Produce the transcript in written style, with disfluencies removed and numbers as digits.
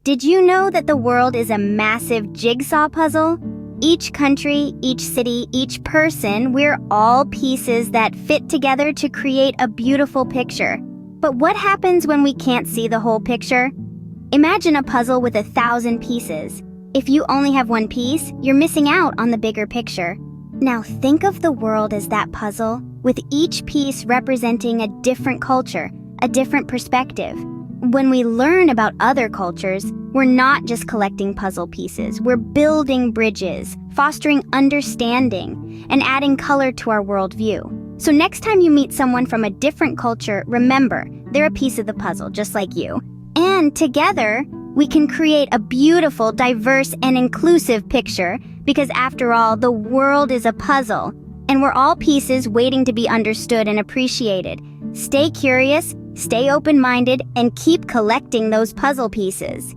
Did you know that the world is a massive jigsaw puzzle? Each country, each city, each person, we're all pieces that fit together to create a beautiful picture. But what happens when we can't see the whole picture? Imagine a puzzle with 1,000 pieces. If you only have one piece, you're missing out on the bigger picture. Now think of the world as that puzzle, with each piece representing a different culture, a different perspective. When we learn about other cultures, we're not just collecting puzzle pieces, we're building bridges, fostering understanding, and adding color to our worldview. So next time you meet someone from a different culture, remember, they're a piece of the puzzle, just like you. And together, we can create a beautiful, diverse, and inclusive picture, because after all, the world is a puzzle, and we're all pieces waiting to be understood and appreciated. Stay curious, stay open-minded, and keep collecting those puzzle pieces.